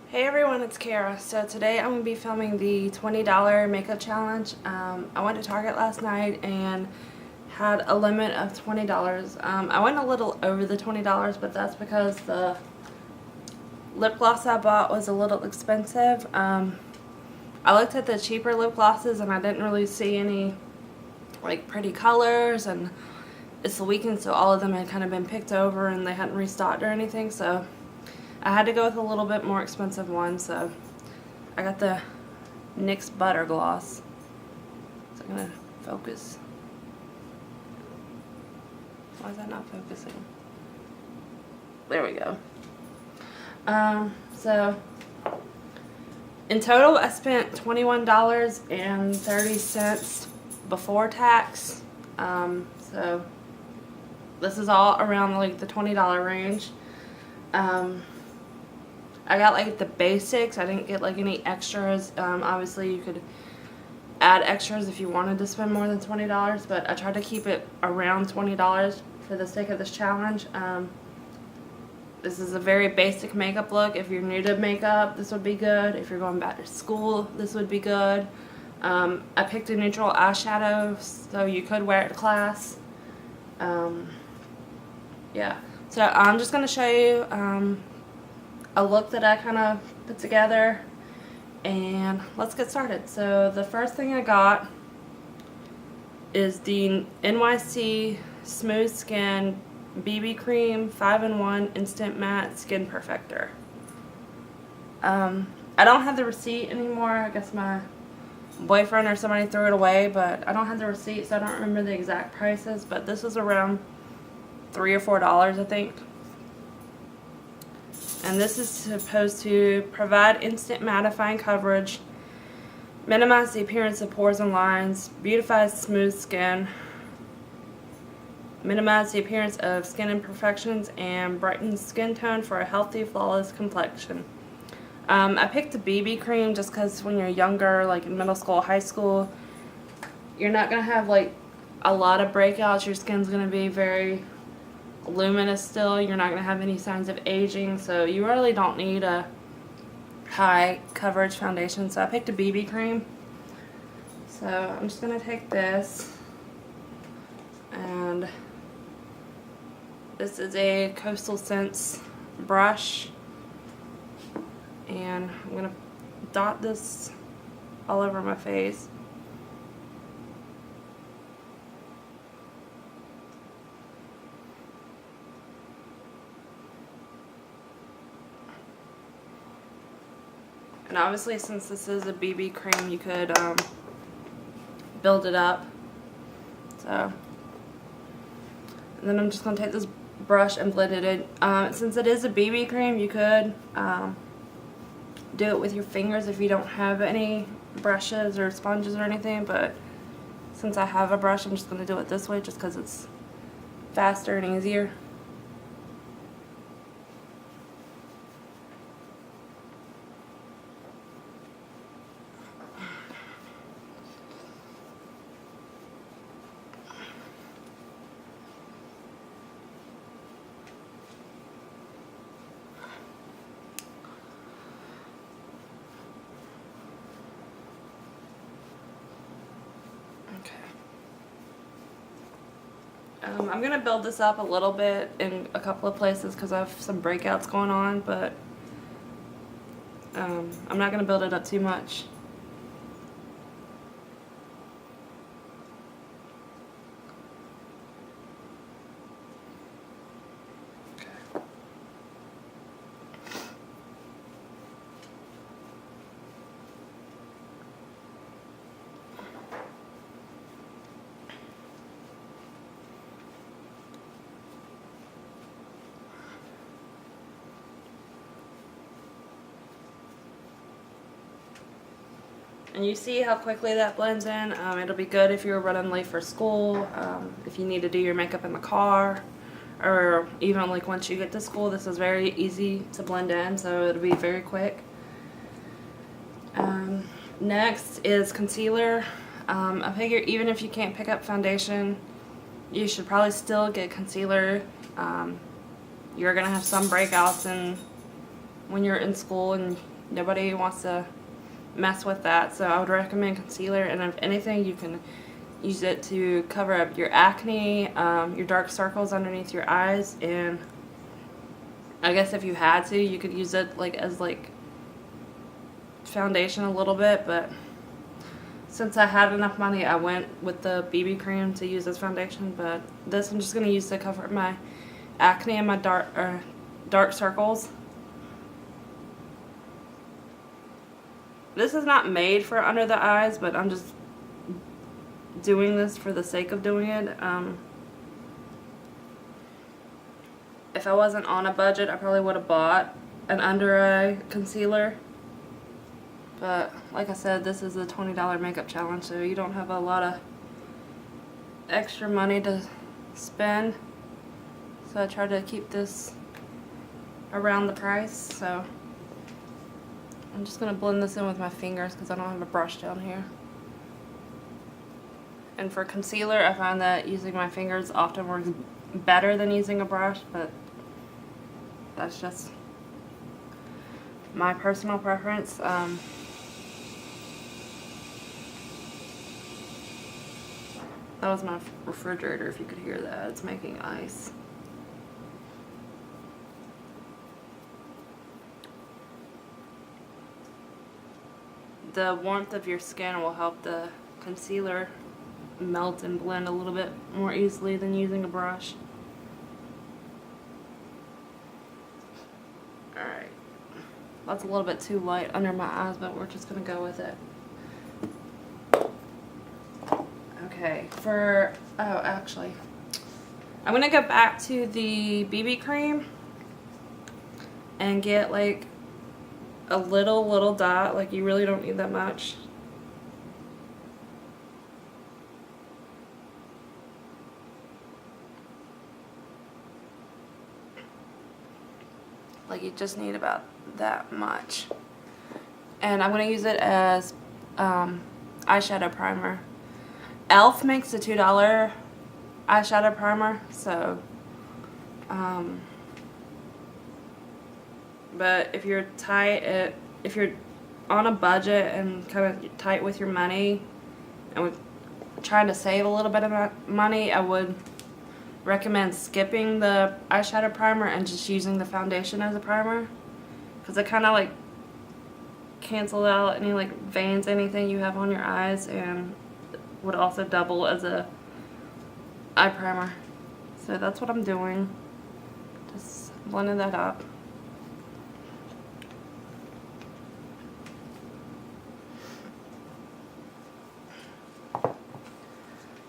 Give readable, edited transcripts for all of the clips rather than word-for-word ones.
Hey everyone, it's Kara. So today I'm going to be filming the $20 makeup challenge. I went to Target last night and had a limit of $20. I went a little over the $20, but that's because the lip gloss I bought was a little expensive. I looked at the cheaper lip glosses and I didn't really see any like pretty colors, and it's the weekend, so all of them had kind of been picked over and they hadn't restocked or anything, so I had to go with a little bit more expensive one. So I got the NYX Butter Gloss. So I'm going to focus. Why is that not focusing? There we go. So in total I spent $21.30 before tax. So this is all around like the $20 range. I got like the basics. I didn't get like any extras. Obviously you could add extras if you wanted to spend more than $20, but I tried to keep it around $20 for the sake of this challenge. This is a very basic makeup look. If you're new to makeup, this would be good. If you're going back to school, this would be good. I picked a neutral eyeshadow, so you could wear it to class. Yeah, so I'm just going to show you a look that I kind of put together, and let's get started. So the first thing I got is the NYC Smooth Skin BB Cream 5-in-1 Instant Matte Skin Perfector. I don't have the receipt anymore. I guess my boyfriend or somebody threw it away, but I don't have the receipt, so I don't remember the exact prices, but this was around $3 or $4, I think. And this is supposed to provide instant mattifying coverage, minimize the appearance of pores and lines, beautify smooth skin, minimize the appearance of skin imperfections, and brighten skin tone for a healthy, flawless complexion. I picked the BB cream just because when you're younger, like in middle school, high school, you're not going to have like a lot of breakouts. Your skin's going to be very luminous still. You're not going to have any signs of aging, so you really don't need a high coverage foundation. So I picked a BB cream. So I'm just going to take this, and this is a Coastal Scents brush, and I'm going to dot this all over my face. And obviously, since this is a BB cream, you could build it up. So, and then I'm just going to take this brush and blend it in. Since it is a BB cream, you could do it with your fingers if you don't have any brushes or sponges or anything. But since I have a brush, I'm just going to do it this way just because it's faster and easier. I'm going to build this up a little bit in a couple of places because I have some breakouts going on, but I'm not going to build it up too much. And you see how quickly that blends in. It'll be good if you're running late for school, if you need to do your makeup in the car, or even like once you get to school. This is very easy to blend in, so it'll be very quick. Next is concealer. I figure even if you can't pick up foundation, you should probably still get concealer. You're gonna have some breakouts when you're in school, and Nobody wants to mess with that, so I would recommend concealer. And if anything, you can use it to cover up your acne, your dark circles underneath your eyes, and I guess if you had to, you could use it like as like foundation a little bit, but since I had enough money, I went with the BB cream to use as foundation. But this I'm just going to use to cover my acne and my dark circles. This is not made for under the eyes, but I'm just doing this for the sake of doing it. If I wasn't on a budget, I probably would have bought an under eye concealer. But like I said, this is a $20 makeup challenge, so you don't have a lot of extra money to spend. So I tried to keep this around the price. So I'm just going to blend this in with my fingers because I don't have a brush down here. And for concealer, I find that using my fingers often works better than using a brush, but that's just my personal preference. That was my refrigerator, if you could hear that. It's making ice. The warmth of your skin will help the concealer melt and blend a little bit more easily than using a brush. Alright. That's a little bit too light under my eyes, but we're just going to go with it. Okay, actually, I'm going to go back to the BB cream and get like a little dot. Like, you really don't need that much. Like, you just need about that much. And I'm going to use it as eyeshadow primer. Elf makes a $2 eyeshadow primer, so but if you're if you're on a budget and kind of tight with your money and trying to save a little bit of money, I would recommend skipping the eyeshadow primer and just using the foundation as a primer, because it kind of like cancels out any like veins, anything you have on your eyes, and would also double as a eye primer. So that's what I'm doing. Just blending that up.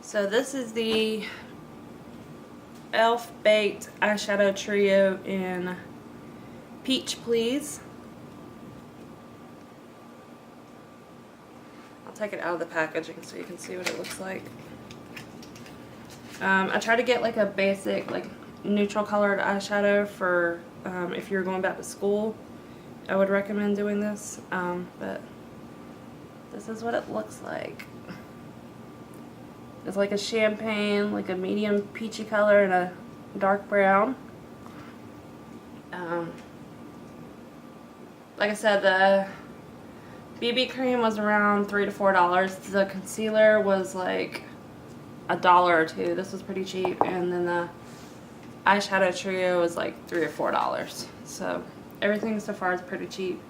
So this is the Elf Baked Eyeshadow Trio in Peach Please. Take it out of the packaging so you can see what it looks like. I try to get like a basic, like neutral colored eyeshadow for if you're going back to school. I would recommend doing this, but this is what it looks like. It's like a champagne, like a medium peachy color and a dark brown. Like I said, the BB cream was around $3 to $4. The concealer was like $1 or $2. This was pretty cheap, and then the eyeshadow trio was like $3 or $4. So everything so far is pretty cheap.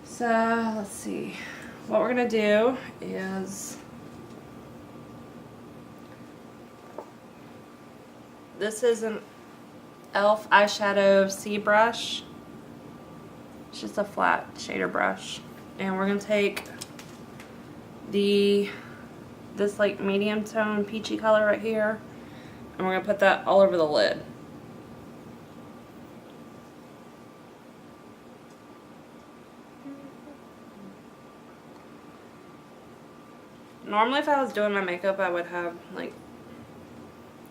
So let's see. What we're gonna do is this is an Elf eyeshadow C brush. It's just a flat shader brush, and we're gonna take this like medium tone peachy color right here, and we're gonna put that all over the lid. Normally, if I was doing my makeup, I would have like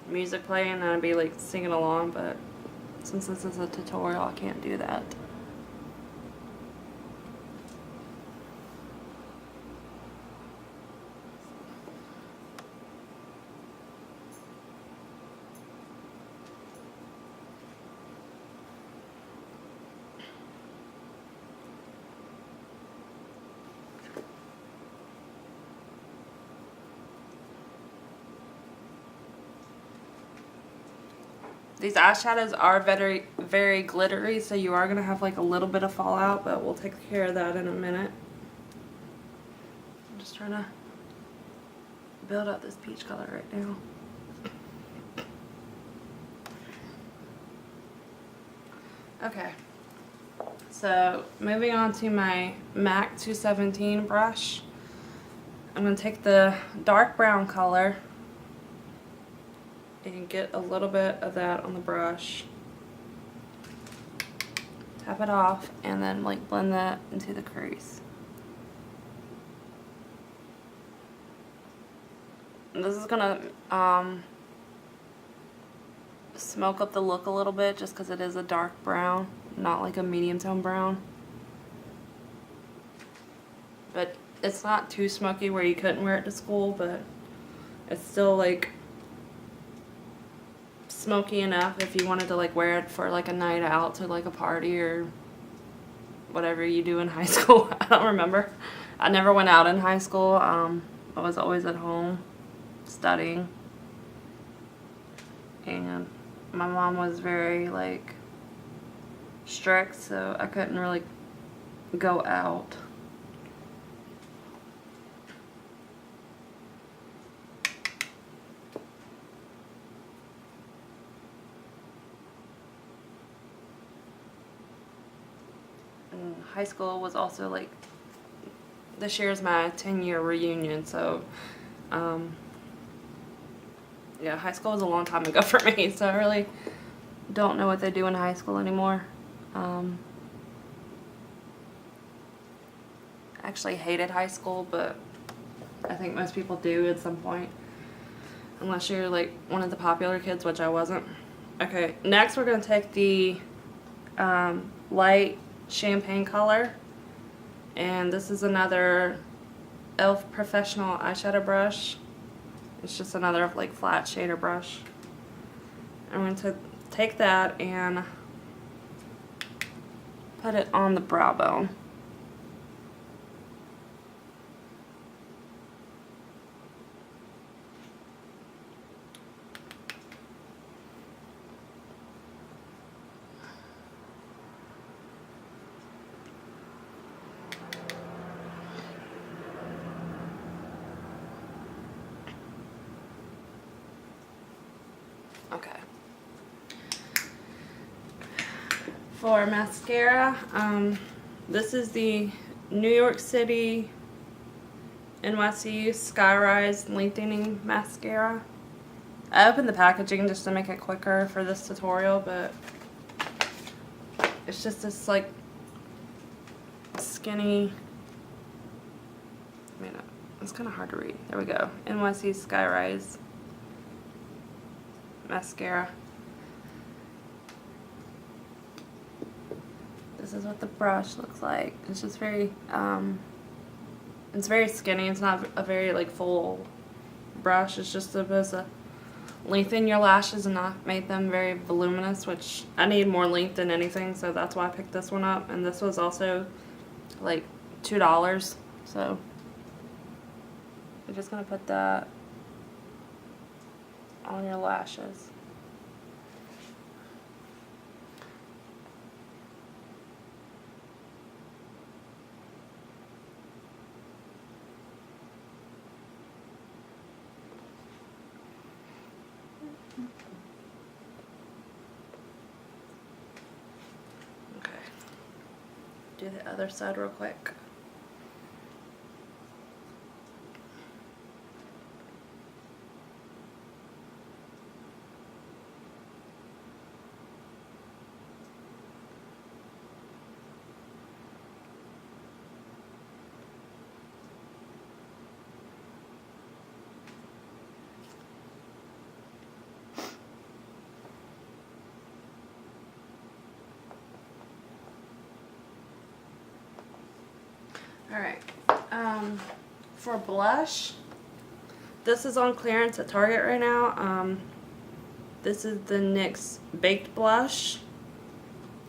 music playing and I'd be like singing along, but since this is a tutorial, I can't do that. These eyeshadows are very, very glittery, so you are going to have like a little bit of fallout, but we'll take care of that in a minute. I'm just trying to build up this peach color right now. Okay, so moving on to my MAC 217 brush. I'm going to take the dark brown color and get a little bit of that on the brush. Tap it off and then like blend that into the crease. And this is going to smoke up the look a little bit just because it is a dark brown, not like a medium tone brown. But it's not too smoky where you couldn't wear it to school, but it's still like smoky enough if you wanted to like wear it for like a night out to like a party or whatever you do in high school. I don't remember. I never went out in high school. I was always at home studying, and my mom was very like strict, so I couldn't really go out. And high school was also like, this year is my 10-year reunion, so yeah, high school was a long time ago for me, so I really don't know what they do in high school anymore. I actually hated high school, but I think most people do at some point, unless you're like one of the popular kids, which I wasn't. Okay, next we're going to take the light champagne color, and this is another e.l.f. professional eyeshadow brush. It's just another like flat shader brush. I'm going to take that and put it on the brow bone. Okay. For mascara, this is the New York City NYC Sky Rise Lengthening Mascara. I opened the packaging just to make it quicker for this tutorial, but it's just this like skinny, I mean, it's kind of hard to read. There we go. NYC Sky Rise Mascara. This is what the brush looks like. It's just very, it's very skinny. It's not a very like full brush. It's just supposed to lengthen your lashes and not make them very voluminous, which I need more length than anything, so that's why I picked this one up. And this was also like $2, so you're just gonna put that on your lashes. Okay. Do the other side real quick. Alright, for blush, this is on clearance at Target right now. This is the NYX Baked Blush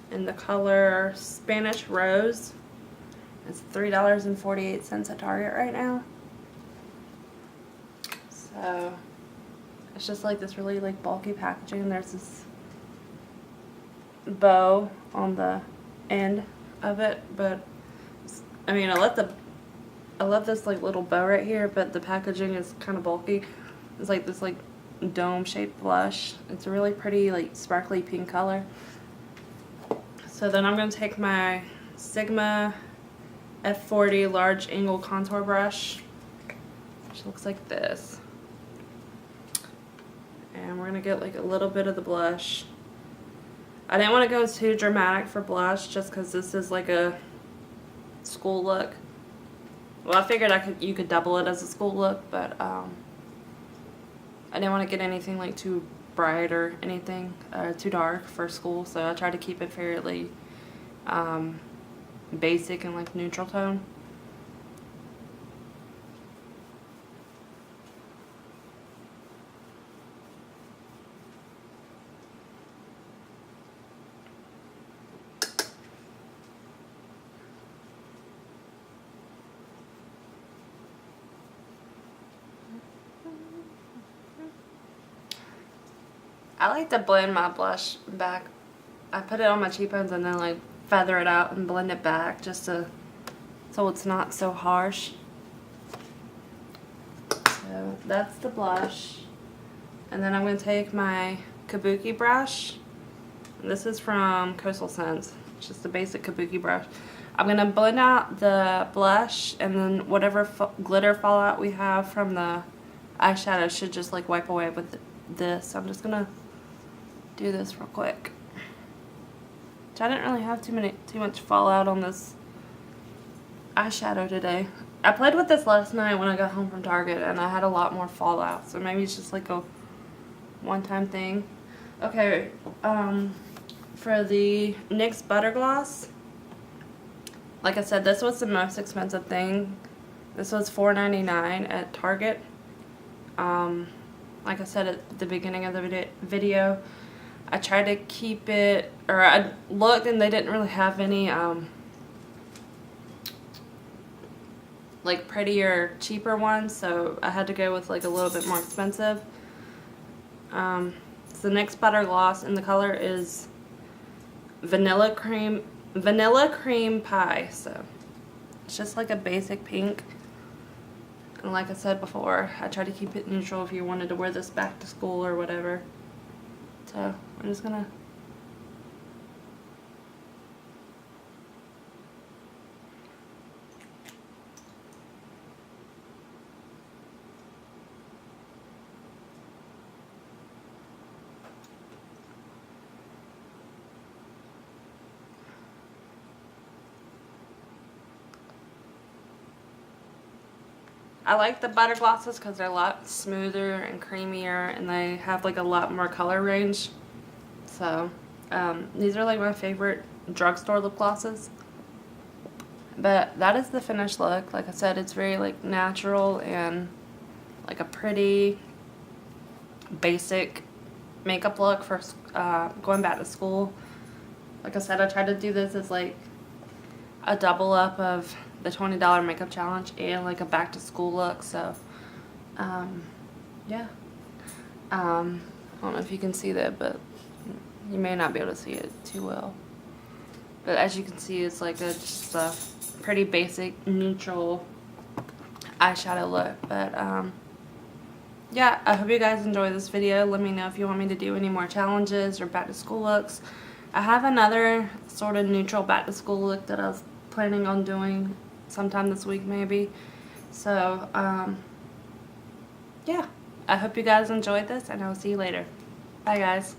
in the color Spanish Rose. It's $3.48 at Target right now. So, it's just like this really like bulky packaging. There's this bow on the end of it, but I mean, I love this like little bow right here, but the packaging is kind of bulky. It's like this like dome shaped blush. It's a really pretty like sparkly pink color. So then I'm going to take my Sigma F40 large angle contour brush, which looks like this. And we're going to get like a little bit of the blush. I didn't want to go too dramatic for blush just because this is like a school look. Well, I figured you could double it as a school look, but I didn't want to get anything like too bright or anything too dark for school, so I tried to keep it fairly basic and like neutral tone. I like to blend my blush back. I put it on my cheekbones and then like feather it out and blend it back just so it's not so harsh. So that's the blush. And then I'm going to take my kabuki brush. This is from Coastal Scents. It's just a basic kabuki brush. I'm going to blend out the blush, and then whatever glitter fallout we have from the eyeshadow should just like wipe away with this. So I'm just going to do this real quick. So I didn't really have too much fallout on this eyeshadow today. I played with this last night when I got home from Target, and I had a lot more fallout. So maybe it's just like a one-time thing. Okay, for the NYX Butter Gloss, like I said, this was the most expensive thing. This was $4.99 at Target. Like I said at the beginning of the video, I tried to keep it, or I looked and they didn't really have any like prettier, cheaper ones, so I had to go with like a little bit more expensive. It's the NYX Butter Gloss, and the color is Vanilla Cream Pie. So it's just like a basic pink. And like I said before, I try to keep it neutral if you wanted to wear this back to school or whatever. So I'm just gonna I like the butter glosses because they're a lot smoother and creamier, and they have like a lot more color range. So these are like my favorite drugstore lip glosses. But that is the finished look. Like I said, it's very like natural and like a pretty basic makeup look for going back to school. Like I said, I tried to do this as like a double up of the $20 makeup challenge and like a back to school look. So yeah, I don't know if you can see that, but you may not be able to see it too well, but as you can see, it's like just a pretty basic neutral eyeshadow look. But yeah, I hope you guys enjoy this video. Let me know if you want me to do any more challenges or back to school looks. I have another sort of neutral back to school look that I was planning on doing sometime this week maybe. So yeah, I hope you guys enjoyed this, and I'll see you later. Bye guys.